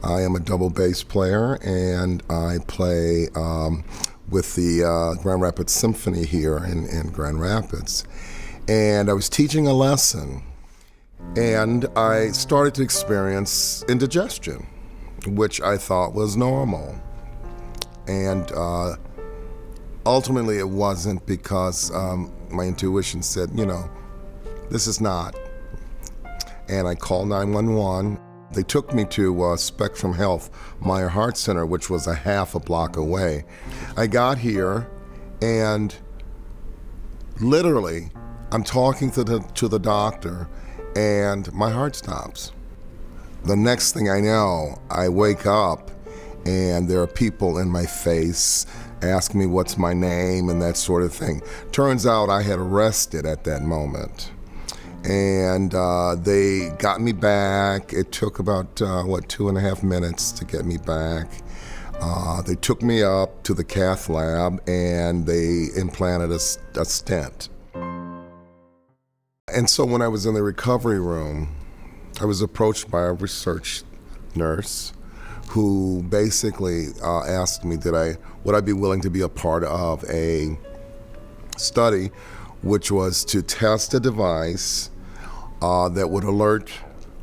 I am a double bass player, and I play with the Grand Rapids Symphony here in Grand Rapids. And I was teaching a lesson, and I started to experience indigestion, which I thought was normal. And ultimately it wasn't, because my intuition said, this is not. And I called 911. They took me to Spectrum Health, Meijer Heart Center, which was a half a block away. I got here, and literally, I'm talking to the doctor, and my heart stops. The next thing I know, I wake up, and there are people in my face asking me what's my name and that sort of thing. Turns out I had arrested at that moment. And they got me back. It took about, 2.5 minutes to get me back. They took me up to the cath lab, and they implanted a stent. And so when I was in the recovery room, I was approached by a research nurse who basically asked me, would I be willing to be a part of a study, which was to test a device that would alert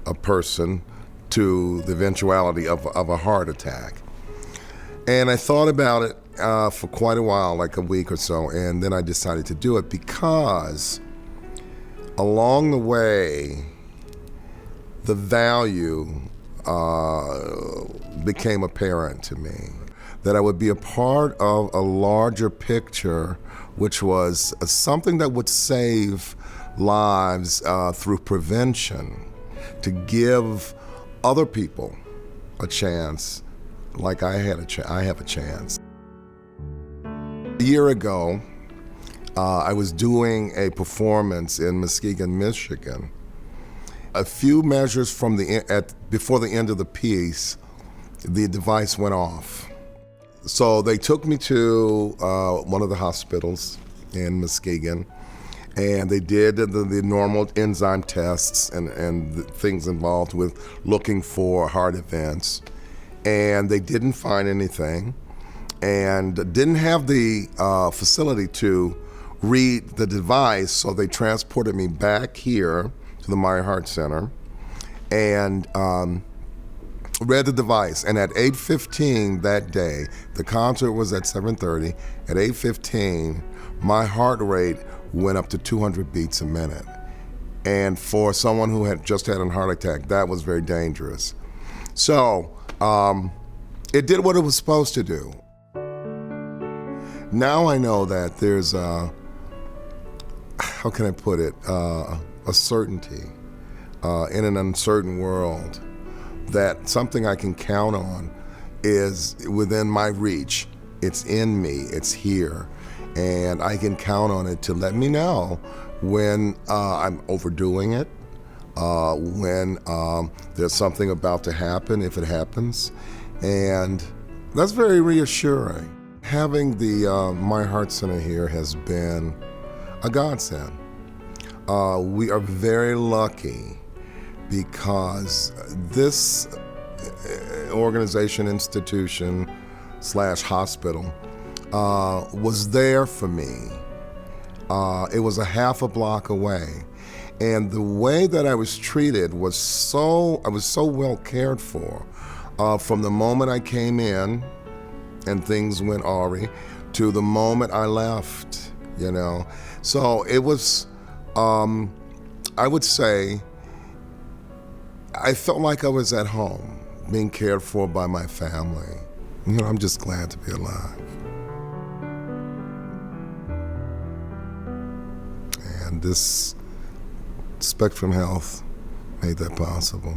a person to the eventuality of a heart attack. And I thought about it for quite a while, like a week or so, and then I decided to do it because along the way, the value became apparent to me, that I would be a part of a larger picture, which was something that would save lives through prevention, to give other people a chance like I have a chance. A year ago, I was doing a performance in Muskegon, Michigan. A few measures before the end of the piece, the device went off. So they took me to one of the hospitals in Muskegon, and they did the normal enzyme tests and the things involved with looking for heart events. And they didn't find anything, and didn't have the facility to read the device, so they transported me back here to the Meijer Heart Center and read the device. And at 8:15 that day, the concert was at 7:30, at 8:15, my heart rate went up to 200 beats a minute. And for someone who had just had a heart attack, that was very dangerous. So it did what it was supposed to do. Now I know that there's how can I put it, a certainty in an uncertain world, that something I can count on is within my reach. It's in me, it's here, and I can count on it to let me know when I'm overdoing it, when there's something about to happen, if it happens, and that's very reassuring. Having the Meijer Heart Center here has been a godsend. We are very lucky because this organization, institution / hospital was there for me. It was a half a block away. And the way that I was treated was I was so well cared for. From the moment I came in and things went awry to the moment I left, So it was, I would say, I felt like I was at home, being cared for by my family. I'm just glad to be alive. And this Spectrum Health made that possible.